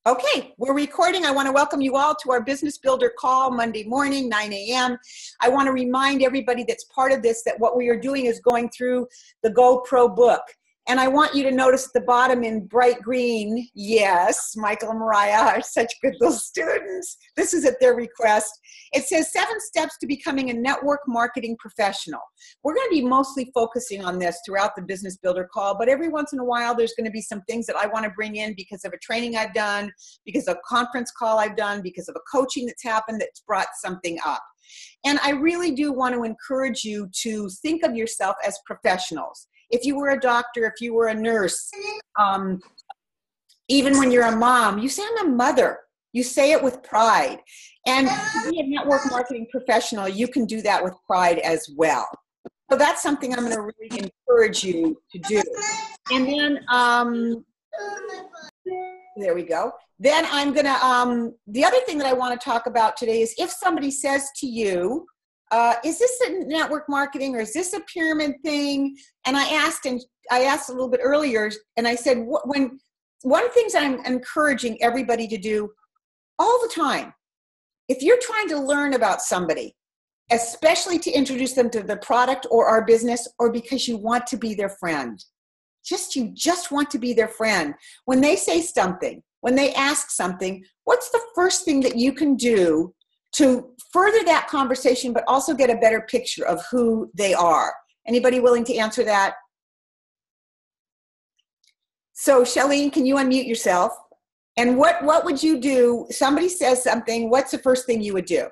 Okay, we're recording. I want to welcome you all to our Business Builder call Monday morning, 9 a.m. I want to remind everybody that's part of this that what we are doing is going through the GoPro book. And I want you to notice at the bottom in bright green, yes, Michael and Mariah are such good little students. This is at their request. It says 7 steps to becoming a network marketing professional. We're going to be mostly focusing on this throughout the Business Builder call, but every once in a while there's going to be some things that I want to bring in because of a training I've done, because of a conference call I've done, because of a coaching that's happened that's brought something up. And I really do want to encourage you to think of yourself as professionals. If you were a doctor, if you were a nurse, even when you're a mom, you say, I'm a mother. You say it with pride. And to be a network marketing professional, you can do that with pride as well. So that's something I'm going to really encourage you to do. And then, there we go. Then I'm going to, the other thing that I want to talk about today is if somebody says to you, is this a network marketing or is this a pyramid thing? And I asked a little bit earlier, and I said, one of the things I'm encouraging everybody to do all the time, if you're trying to learn about somebody, especially to introduce them to the product or our business, or because you want to be their friend, you just want to be their friend. When they say something, when they ask something, what's the first thing that you can do to further that conversation, but also get a better picture of who they are? Anybody willing to answer that? So, Shalene, can you unmute yourself? And what would you do? Somebody says something, what's the first thing you would do?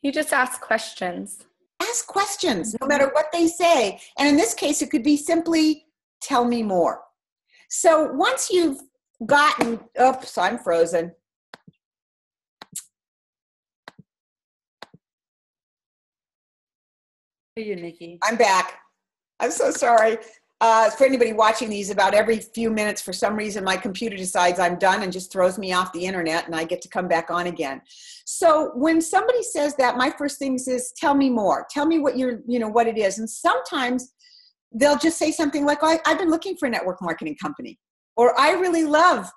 You just ask questions. Ask questions, no matter what they say. And in this case, it could be simply, tell me more. So once you've gotten, oops, I'm frozen. You, Nikki. I'm back. I'm so sorry. For anybody watching these, about every few minutes, for some reason, my computer decides I'm done and just throws me off the internet, and I get to come back on again. So when somebody says that, my first thing is, tell me more. Tell me what what it is. And sometimes they'll just say something like, I've been looking for a network marketing company, or I really love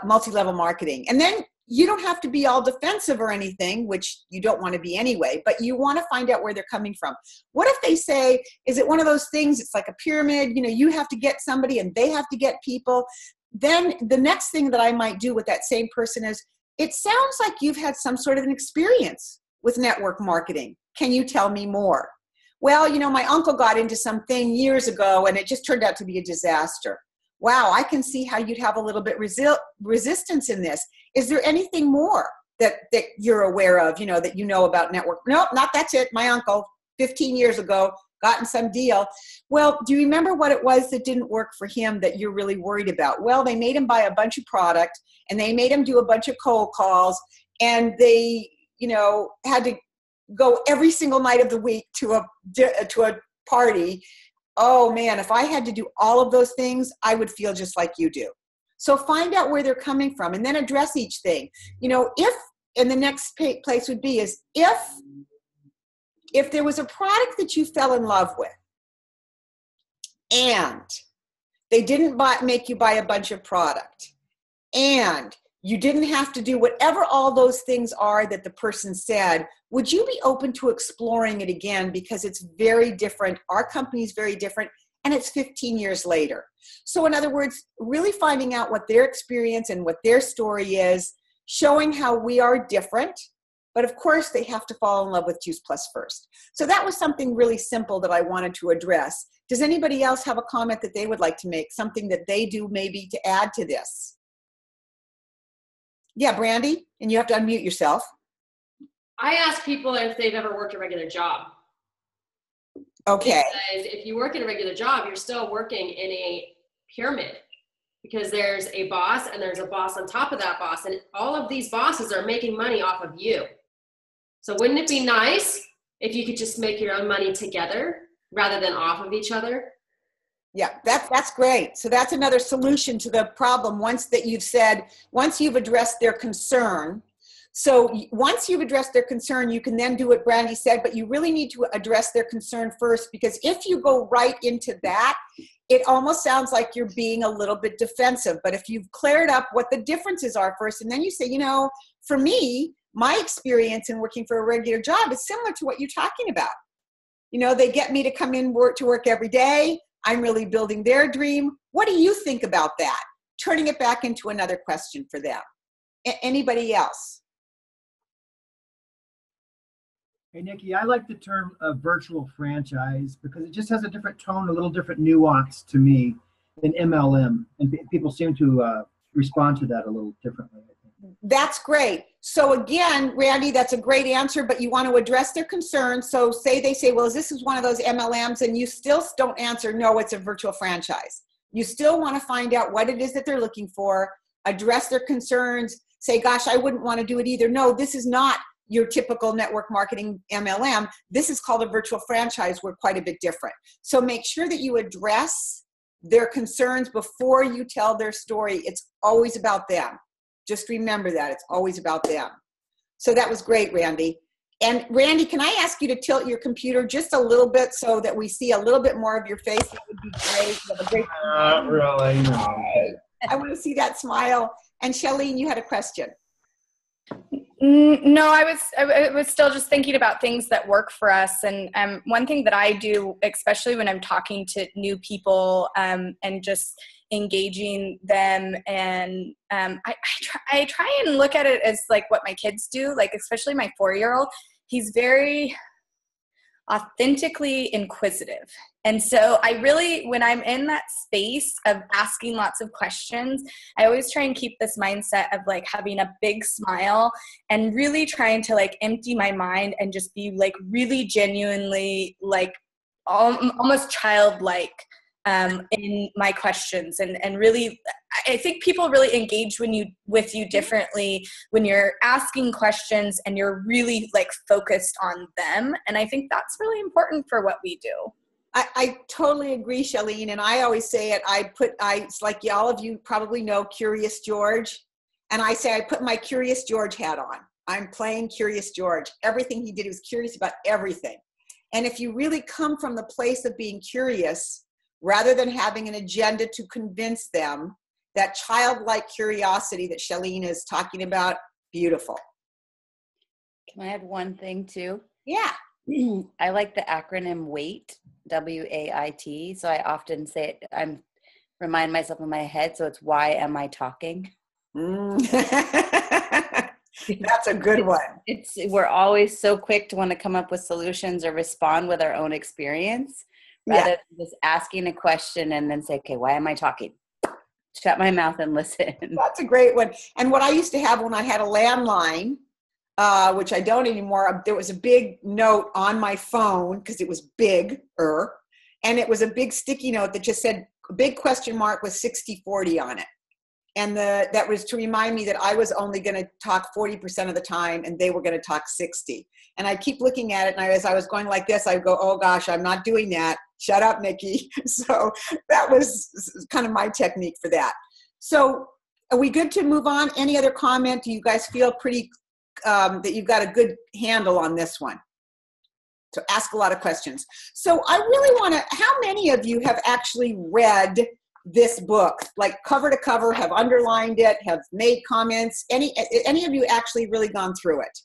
multi-level marketing. And then you don't have to be all defensive or anything, which you don't want to be anyway, but you want to find out where they're coming from. What if they say, is it one of those things, it's like a pyramid, you have to get somebody and they have to get people? Then the next thing that I might do with that same person is, it sounds like you've had some sort of an experience with network marketing. Can you tell me more? Well, my uncle got into something years ago and it just turned out to be a disaster. Wow, I can see how you'd have a little bit resistance in this. Is there anything more that you're aware of, that you know about network? Nope, that's it. My uncle, 15 years ago, got in some deal. Well, do you remember what it was that didn't work for him that you're really worried about? Well, they made him buy a bunch of product and they made him do a bunch of cold calls, and they, had to go every single night of the week to a party. Oh man, if I had to do all of those things, I would feel just like you do. So find out where they're coming from and then address each thing. And the next place would be is if there was a product that you fell in love with and they didn't make you buy a bunch of product and you didn't have to do whatever all those things are that the person said, would you be open to exploring it again? Because it's very different. Our company is very different, and it's 15 years later. So in other words, really finding out what their experience and what their story is, showing how we are different, but of course they have to fall in love with Juice Plus first. So that was something really simple that I wanted to address. Does anybody else have a comment that they would like to make, something that they do maybe to add to this? Yeah, Brandy, and you have to unmute yourself. I ask people if they've ever worked a regular job. Okay. Because if you work in a regular job, you're still working in a pyramid, because there's a boss and there's a boss on top of that boss, and all of these bosses are making money off of you. So wouldn't it be nice if you could just make your own money together rather than off of each other? Yeah, that's great. So that's another solution to the problem once you've addressed their concern. So once you've addressed their concern, you can then do what Brandy said, but you really need to address their concern first, because if you go right into that, it almost sounds like you're being a little bit defensive. But if you've cleared up what the differences are first, and then you say, you know, for me, my experience in working for a regular job is similar to what you're talking about. You know, they get me to come in to work every day. I'm really building their dream. What do you think about that? Turning it back into another question for them. Anybody else? Hey, Nikki, I like the term virtual franchise because it just has a different tone, a little different nuance to me than MLM. And people seem to respond to that a little differently, I think. That's great. So again, Randy, that's a great answer, but you want to address their concerns. So they say, well, this is one of those MLMs, and you still don't answer, no, it's a virtual franchise. You still want to find out what it is that they're looking for, address their concerns, say, gosh, I wouldn't want to do it either. No, this is not your typical network marketing MLM. This is called a virtual franchise. We're quite a bit different. So make sure that you address their concerns before you tell their story. It's always about them. Just remember that. It's always about them. So that was great, Randy. And Randy, can I ask you to tilt your computer just a little bit so that we see a little bit more of your face? That would be great. You have a great Not really, no. I want to see that smile. And Shalene, you had a question. No, I was still just thinking about things that work for us. And one thing that I do, especially when I'm talking to new people and just engaging them, and I try and look at it as like what my kids do, like especially my 4-year-old. He's very authentically inquisitive. And so I really, when I'm in that space of asking lots of questions, I always try and keep this mindset of like having a big smile and really trying to like empty my mind and just be like really genuinely like almost childlike in my questions. And really, I think people really engage with you differently when you're asking questions and you're really like focused on them. And I think that's really important for what we do. I totally agree, Shalene. And I always say it, it's like all of you probably know Curious George. And I say, I put my Curious George hat on. I'm playing Curious George. Everything he did, he was curious about everything. And if you really come from the place of being curious, rather than having an agenda to convince them, that childlike curiosity that Shalene is talking about, beautiful. Can I add one thing too? Yeah. I like the acronym WAIT, WAIT. So I often say it, remind myself in my head. So it's, why am I talking? That's a good one. We're always so quick to want to come up with solutions or respond with our own experience, rather than just asking a question and then say, okay, why am I talking? Shut my mouth and listen. That's a great one. And what I used to have when I had a landline, which I don't anymore, there was a big note on my phone because it was bigger, and it was a big sticky note that just said, a big question mark with 60-40 on it. And that was to remind me that I was only going to talk 40% of the time and they were going to talk 60. And I keep looking at it, and as I was going like this, I would go, oh gosh, I'm not doing that. Shut up, Nikki. So that was kind of my technique for that. So are we good to move on? Any other comment? Do you guys feel pretty that you've got a good handle on this one? So ask a lot of questions. So I really want to, how many of you have actually read this book, like cover to cover, have underlined it, have made comments? Any of you actually really gone through it?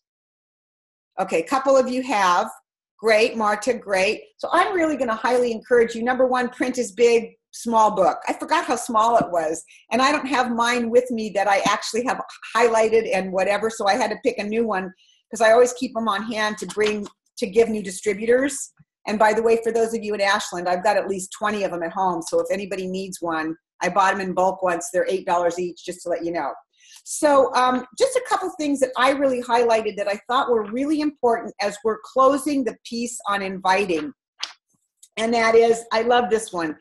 Okay, a couple of you have. Great, Marta, great. So I'm really going to highly encourage you. Number one, print is big, small book. I forgot how small it was. And I don't have mine with me that I actually have highlighted and whatever. So I had to pick a new one because I always keep them on hand to give new distributors. And by the way, for those of you in Ashland, I've got at least 20 of them at home. So if anybody needs one, I bought them in bulk once. They're $8 each, just to let you know. So just a couple things that I really highlighted that I thought were really important as we're closing the piece on inviting. And that is, I love this one.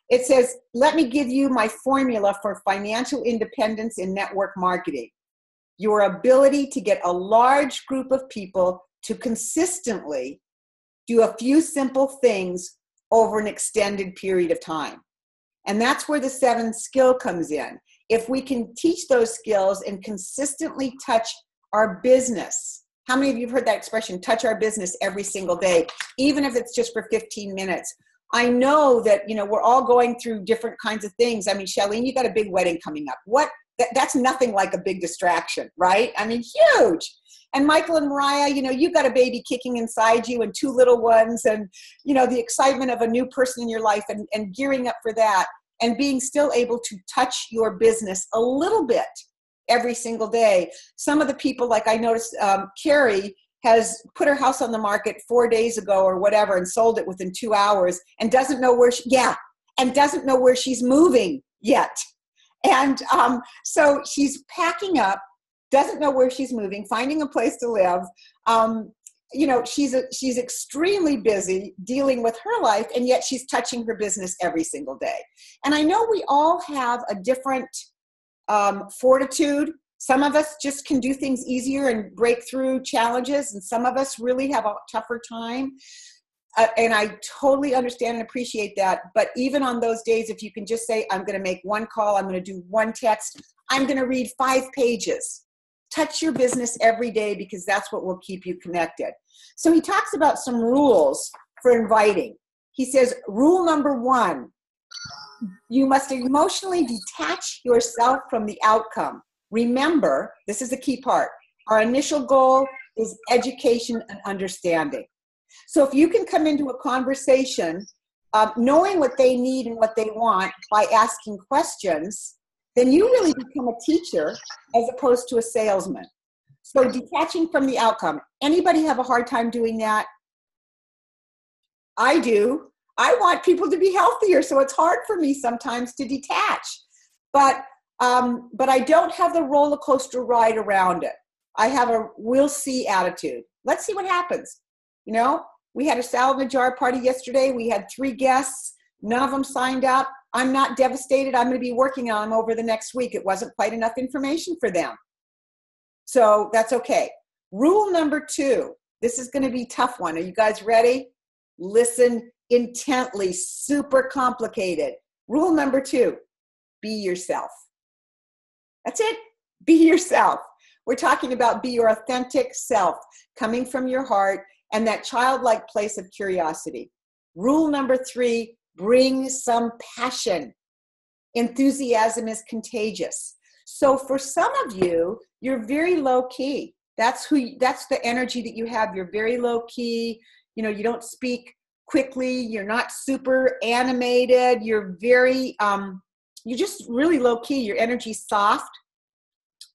It says, let me give you my formula for financial independence in network marketing. Your ability to get a large group of people to consistently do a few simple things over an extended period of time. And that's where the 7 skill comes in. If we can teach those skills and consistently touch our business. How many of you have heard that expression, touch our business every single day, even if it's just for 15 minutes? I know that, we're all going through different kinds of things. I mean, Charlene, you got a big wedding coming up. That's nothing like a big distraction, right? I mean, huge. And Michael and Mariah, you got a baby kicking inside you and 2 little ones and, the excitement of a new person in your life and gearing up for that and being still able to touch your business a little bit every single day. Some of the people, like I noticed, Carrie has put her house on the market 4 days ago or whatever and sold it within 2 hours and doesn't know where doesn't know where she's moving yet. And so she's packing up, doesn't know where she's moving, finding a place to live. She's extremely busy dealing with her life, and yet she's touching her business every single day. And I know we all have a different fortitude. Some of us just can do things easier and break through challenges, and some of us really have a tougher time. And I totally understand and appreciate that. But even on those days, if you can just say, I'm going to make 1 call, I'm going to do 1 text, I'm going to read 5 pages. Touch your business every day, because that's what will keep you connected. So he talks about some rules for inviting. He says, rule number 1, you must emotionally detach yourself from the outcome. Remember, this is the key part. Our initial goal is education and understanding. So if you can come into a conversation knowing what they need and what they want by asking questions, then you really become a teacher as opposed to a salesman. So detaching from the outcome. Anybody have a hard time doing that? I do. I want people to be healthier, so it's hard for me sometimes to detach. But I don't have the roller coaster ride around it. I have a we'll see attitude. Let's see what happens. We had a salad in a jar party yesterday. We had 3 guests. None of them signed up. I'm not devastated. I'm going to be working on them over the next week. It wasn't quite enough information for them. So that's okay. Rule number 2. This is going to be a tough one. Are you guys ready? Listen intently. Super complicated. Rule number 2. Be yourself. That's it. Be yourself. We're talking about be your authentic self, coming from your heart and that childlike place of curiosity. Rule number 3, bring some passion. Enthusiasm is contagious. So for some of you, you're very low key. That's the energy that you have. You're very low key. You don't speak quickly. You're not super animated. You're very, you're just really low key. Your energy's soft.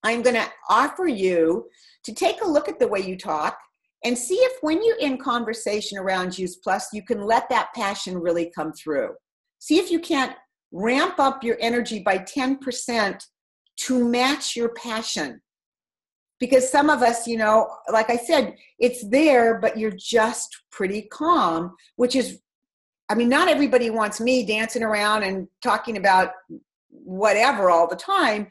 I'm going to offer you to take a look at the way you talk and see if when you're in conversation around Use Plus, you can let that passion really come through. See if you can't ramp up your energy by 10% to match your passion. Because some of us, like I said, it's there, but you're just pretty calm, which is, not everybody wants me dancing around and talking about whatever all the time.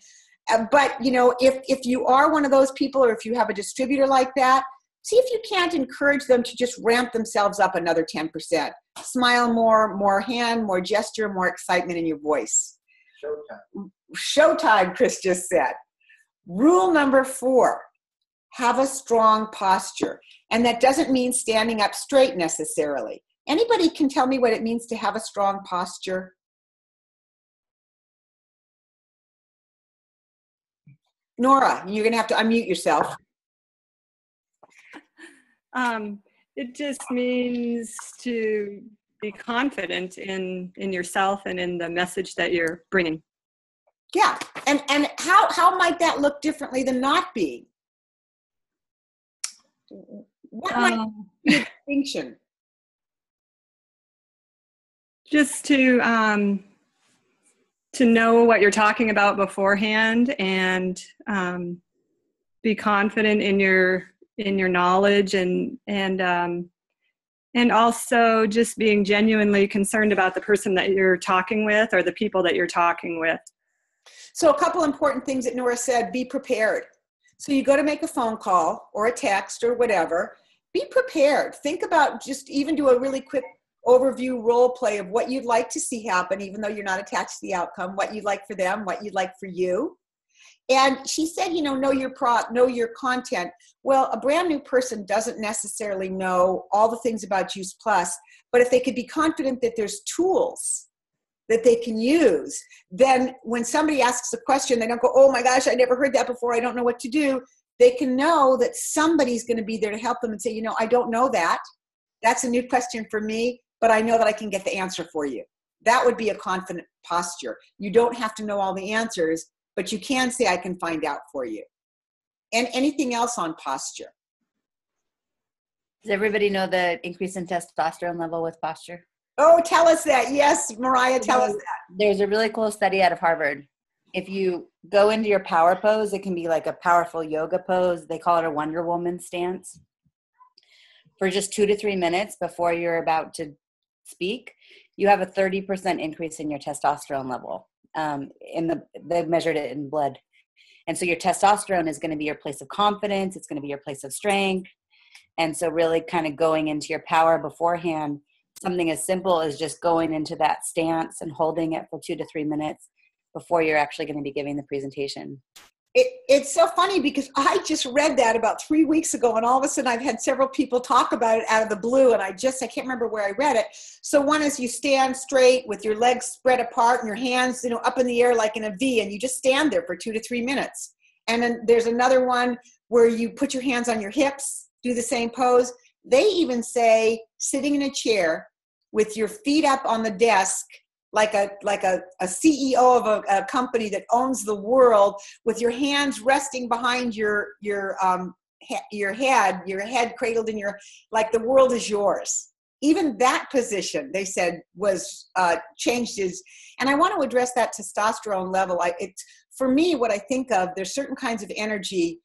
But, if you are one of those people, or if you have a distributor like that, see if you can't encourage them to just ramp themselves up another 10%. Smile more hand, more gesture, more excitement in your voice. Showtime. Showtime, Chris just said. Rule number 4, have a strong posture. And that doesn't mean standing up straight necessarily. Anybody can tell me what it means to have a strong posture? Nora, you're going to have to unmute yourself. It just means to be confident in yourself and in the message that you're bringing. Yeah. And how might that look differently than not being? What might be a distinction? Just to know what you're talking about beforehand and be confident in your knowledge and also just being genuinely concerned about the person that you're talking with or the people that you're talking with. So a couple important things that Nora said: be prepared. So you go to make a phone call or a text or whatever, be prepared. Think about, just even do a really quick overview role play of what you'd like to see happen, even though you're not attached to the outcome, what you'd like for them, what you'd like for you. And she said, you know, know your content. Well, a brand new person doesn't necessarily know all the things about Juice Plus, but if they could be confident that there's tools that they can use, then when somebody asks a question, they don't go, oh my gosh, I never heard that before, I don't know what to do. They can know that somebody's going to be there to help them and say, you know, I don't know that. That's a new question for me, but I know that I can get the answer for you. That would be a confident posture. You don't have to know all the answers, but you can say, I can find out for you. And anything else on posture? Does everybody know the increase in testosterone level with posture? Oh, tell us that. Yes, Mariah, tell us that. There's a really cool study out of Harvard. If you go into your power pose, it can be like a powerful yoga pose. They call it a Wonder Woman stance. For just 2 to 3 minutes before you're about to speak, you have a 30% increase in your testosterone level. They measured it in blood. And so your testosterone is going to be your place of confidence. It's going to be your place of strength. And so really kind of going into your power beforehand, something as simple as just going into that stance and holding it for 2 to 3 minutes before you're actually going to be giving the presentation. It's so funny because I just read that about 3 weeks ago, and all of a sudden I've had several people talk about it out of the blue, and I can't remember where I read it. So one is you stand straight with your legs spread apart and your hands, you know, up in the air like in a V, and you just stand there for 2 to 3 minutes. And then there's another one where you put your hands on your hips, do the same pose. They even say sitting in a chair with your feet up on the desk, like a CEO of a company that owns the world, with your hands resting behind your head cradled in like the world is yours. Even that position, they said, was changed. And I want to address that testosterone level. For me, what I think of, there's certain kinds of energy,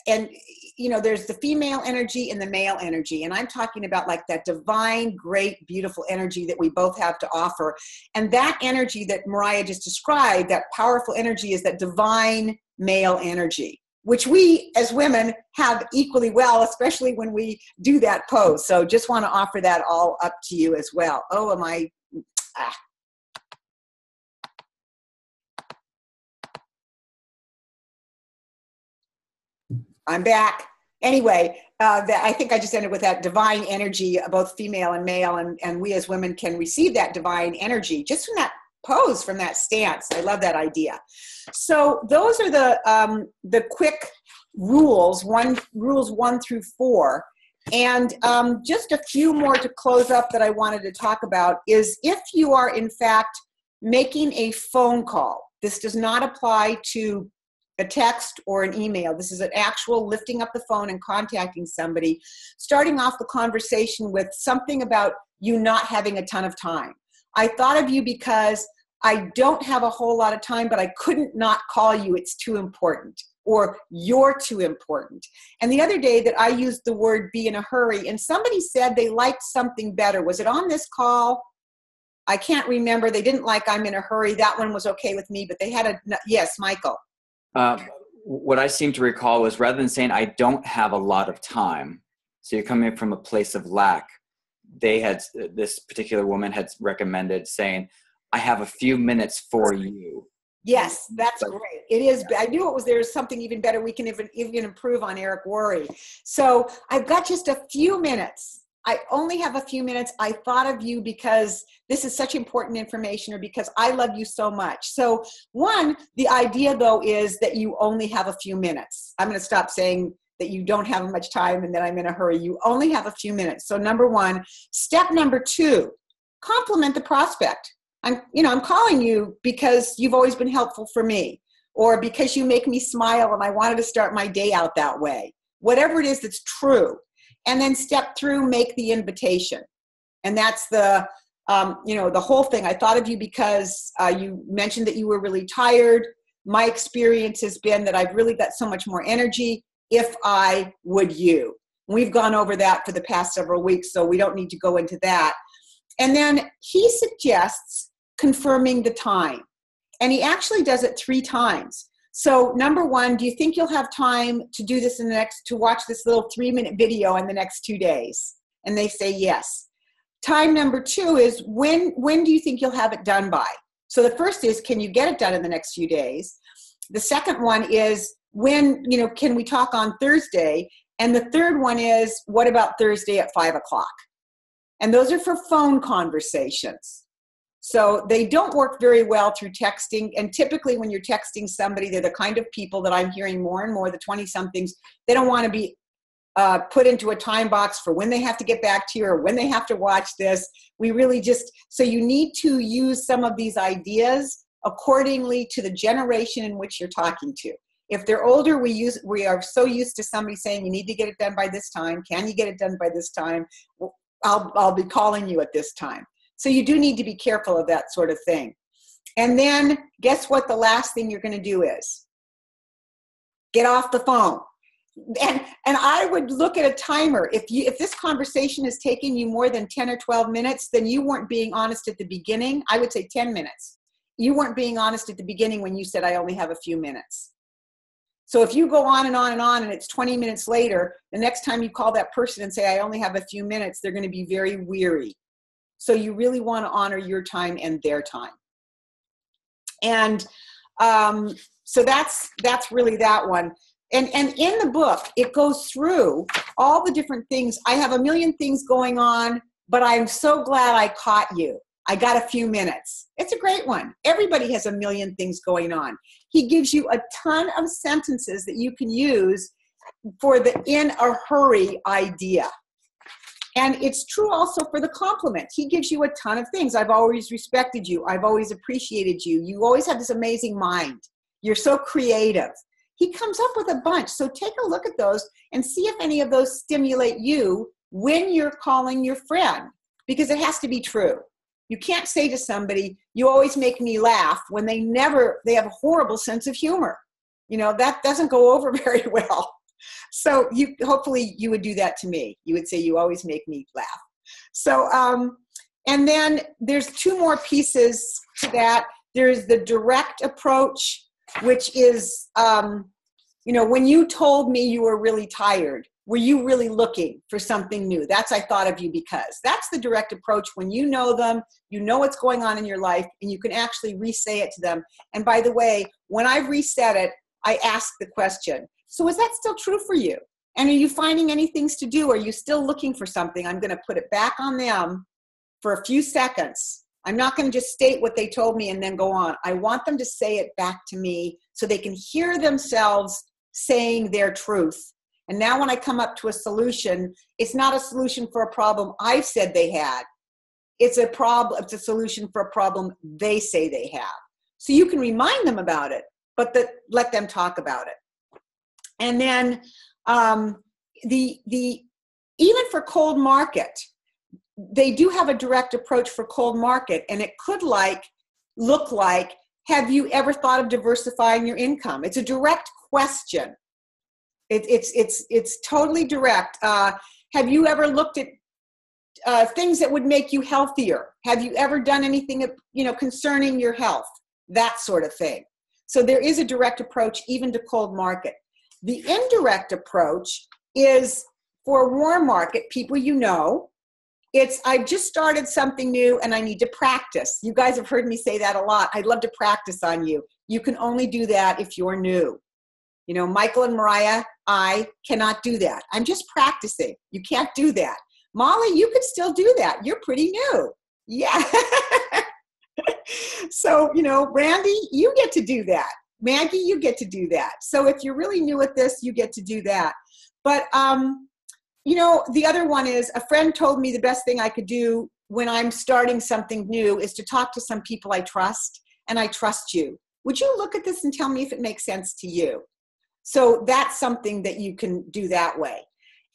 and you know, there's the female energy and the male energy, and I'm talking about like that divine, great, beautiful energy that we both have to offer. And that energy that Mariah just described, that powerful energy, is that divine male energy, which we as women have equally well, especially when we do that pose. So just want to offer that all up to you as well. Oh, am I? I'm back. Anyway, I think I just ended with that divine energy, both female and male, and we as women can receive that divine energy just from that pose, from that stance. I love that idea. So those are the quick rules, rules 1 through 4. And just a few more to close up that I wanted to talk about is if you are in fact making a phone call. This does not apply to a text or an email. This is an actual lifting up the phone and contacting somebody, starting off the conversation with something about you not having a ton of time. I thought of you because I don't have a whole lot of time, but I couldn't not call you. It's too important, or you're too important. And the other day that I used the word be in a hurry, and somebody said they liked something better. Was it on this call? I can't remember. They didn't like I'm in a hurry. That one was okay with me, but they had yes, Michael. What I seem to recall was, rather than saying I don't have a lot of time, so you're coming from a place of lack, this particular woman had recommended saying, I have a few minutes for you. Yes, that's great. It is. I knew there's something even better. We can even improve on Eric Worre. So I've got just a few minutes. I only have a few minutes. I thought of you because this is such important information, or because I love you so much. So one, the idea though is that you only have a few minutes. I'm going to stop saying that you don't have much time and that I'm in a hurry. You only have a few minutes. So number 1. Step number 2, compliment the prospect. I'm calling you because you've always been helpful for me, or because you make me smile and I wanted to start my day out that way. Whatever it is that's true. And then step through, make the invitation. And that's the whole thing. I thought of you because you mentioned that you were really tired. My experience has been that I've really got so much more energy if I would you. We've gone over that for the past several weeks, so we don't need to go into that. And then he suggests confirming the time. And he actually does it 3 times. So number 1, do you think you'll have time to do this to watch this little 3-minute video in the next 2 days? And they say yes. Time number 2 is when do you think you'll have it done by? So the first is, can you get it done in the next few days? The second one is, when, can we talk on Thursday? And the third one is, what about Thursday at 5 o'clock? And those are for phone conversations. So they don't work very well through texting. And typically when you're texting somebody, they're the kind of people that I'm hearing more and more, the 20-somethings, they don't want to be put into a time box for when they have to get back to you or when they have to watch this. We really so you need to use some of these ideas accordingly to the generation in which you're talking to. If they're older, we are so used to somebody saying, you need to get it done by this time. Can you get it done by this time? Well, I'll be calling you at this time. So you do need to be careful of that sort of thing. And then guess what the last thing you're going to do is? Get off the phone. And I would look at a timer. If this conversation is taking you more than 10 or 12 minutes, then you weren't being honest at the beginning. I would say 10 minutes. You weren't being honest at the beginning when you said, I only have a few minutes. So if you go on and on and on and it's 20 minutes later, the next time you call that person and say, I only have a few minutes, they're going to be very weary. So you really want to honor your time and their time. And so that's really that one. And in the book, it goes through all the different things. I have a million things going on, but I'm so glad I caught you. I got a few minutes. It's a great one. Everybody has a million things going on. He gives you a ton of sentences that you can use for the in a hurry idea. And it's true also for the compliment. He gives you a ton of things. I've always respected you. I've always appreciated you. You always have this amazing mind. You're so creative. He comes up with a bunch. So take a look at those and see if any of those stimulate you when you're calling your friend, because it has to be true. You can't say to somebody, you always make me laugh, when they have a horrible sense of humor. That doesn't go over very well. So hopefully you would do that to me. You would say, you always make me laugh. So, and then there's two more pieces to that. There's the direct approach, which is, when you told me you were really tired, were you really looking for something new? That's, I thought of you because. That's the direct approach, when you know them, you know what's going on in your life, and you can actually re-say it to them. And by the way, when I've reset it, I ask the question, so is that still true for you? And are you finding any things to do? Are you still looking for something? I'm going to put it back on them for a few seconds. I'm not going to just state what they told me and then go on. I want them to say it back to me so they can hear themselves saying their truth. And now when I come up to a solution, it's not a solution for a problem I've said they had. It's a solution for a problem they say they have. So you can remind them about it, but let them talk about it. And then even for cold market, they do have a direct approach for cold market, and it could look like, have you ever thought of diversifying your income? It's a direct question. It's totally direct. Have you ever looked at things that would make you healthier? Have you ever done anything, concerning your health? That sort of thing. So there is a direct approach even to cold market. The indirect approach is for warm market, people I've just started something new and I need to practice. You guys have heard me say that a lot. I'd love to practice on you. You can only do that if you're new. Michael and Mariah, I cannot do that. I'm just practicing. You can't do that. Molly, you could still do that. You're pretty new. Yeah. So, Randy, you get to do that. Maggie, you get to do that. So if you're really new at this, you get to do that. But, the other one is, a friend told me the best thing I could do when I'm starting something new is to talk to some people I trust, and I trust you. Would you look at this and tell me if it makes sense to you? So that's something that you can do that way.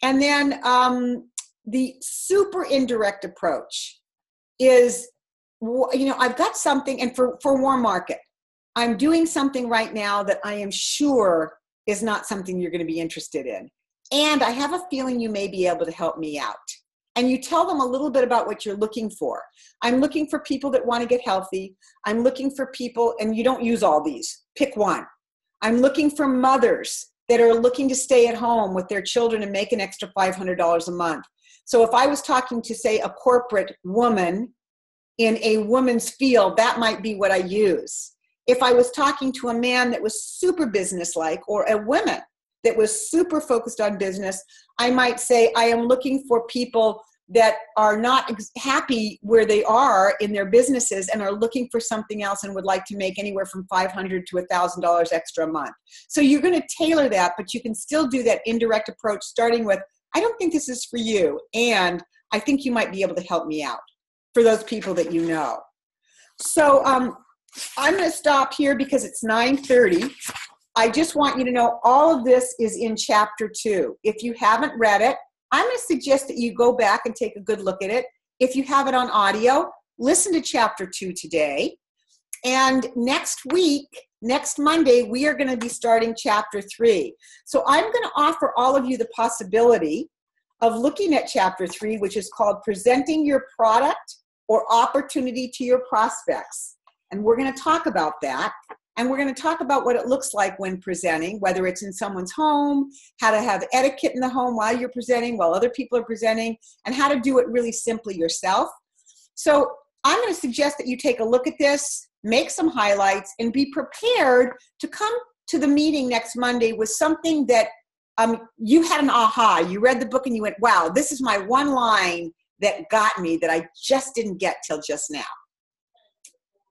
And then the super indirect approach is, I've got something, and for warm market, I'm doing something right now that I am sure is not something you're going to be interested in. And I have a feeling you may be able to help me out. And you tell them a little bit about what you're looking for. I'm looking for people that want to get healthy. I'm looking for people, and you don't use all these. Pick one. I'm looking for mothers that are looking to stay at home with their children and make an extra $500 a month. So if I was talking to, say, a corporate woman in a woman's field, that might be what I use. if I was talking to a man that was super businesslike, or a woman that was super focused on business, I might say, I am looking for people that are not happy where they are in their businesses and are looking for something else and would like to make anywhere from $500 to $1,000 extra a month. So you're going to tailor that, but you can still do that indirect approach, starting with, I don't think this is for you, and I think you might be able to help me out, for those people that you know. So I'm going to stop here because it's 9:30. I just want you to know all of this is in chapter 2. If you haven't read it, I'm going to suggest that you go back and take a good look at it. If you have it on audio, listen to chapter 2 today. And next week, next Monday, we are going to be starting chapter 3. So I'm going to offer all of you the possibility of looking at chapter 3, which is called Presenting Your Product or Opportunity to Your Prospects. And we're going to talk about that. And we're going to talk about what it looks like when presenting, whether it's in someone's home, how to have etiquette in the home while you're presenting, while other people are presenting, and how to do it really simply yourself. So I'm going to suggest that you take a look at this, make some highlights, and be prepared to come to the meeting next Monday with something that you had an aha. You read the book and you went, wow, this is my one line that got me that I just didn't get till just now.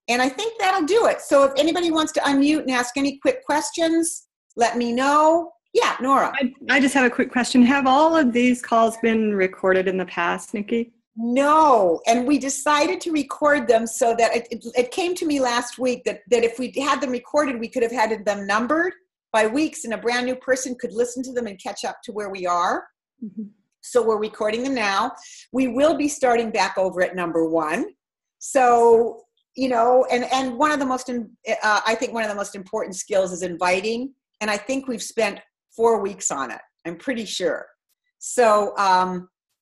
And I think that'll do it. So if anybody wants to unmute and ask any quick questions, let me know. Yeah, Nora. I just have a quick question. Have all of these calls been recorded in the past, Nikki? No, and we decided to record them so that it came to me last week that if we had them recorded, we could have had them numbered by weeks, and a brand new person could listen to them and catch up to where we are. Mm-hmm. So we're recording them now. We will be starting back over at number 1. So, you know, and one of the most, I think one of the most important skills is inviting. And I think we've spent 4 weeks on it. I'm pretty sure. So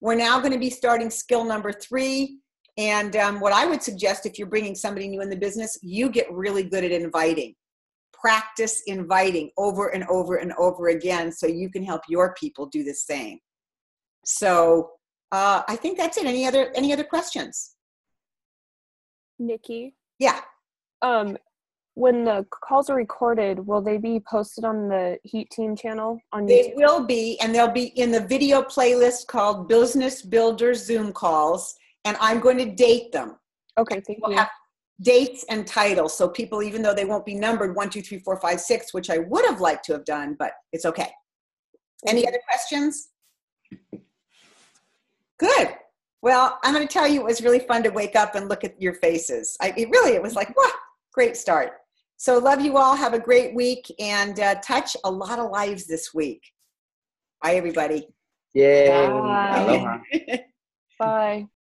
we're now going to be starting skill number 3. And what I would suggest, if you're bringing somebody new in the business, you get really good at inviting. Practice inviting over and over and over again so you can help your people do the same. So I think that's it. Any other questions? Nikki? Yeah. When the calls are recorded, will they be posted on the Heat Team channel on YouTube? They will be, and they'll be in the video playlist called Business Builder Zoom Calls, and I'm going to date them. Okay, thank you. We'll have dates and titles, so people, even though they won't be numbered 1, 2, 3, 4, 5, 6, which I would have liked to have done, but it's okay. Any other questions? Good. Well, I'm going to tell you, it was really fun to wake up and look at your faces. It was like, wow, great start. So love you all. Have a great week, and touch a lot of lives this week. Bye, everybody. Yay. Bye. Aloha. Bye.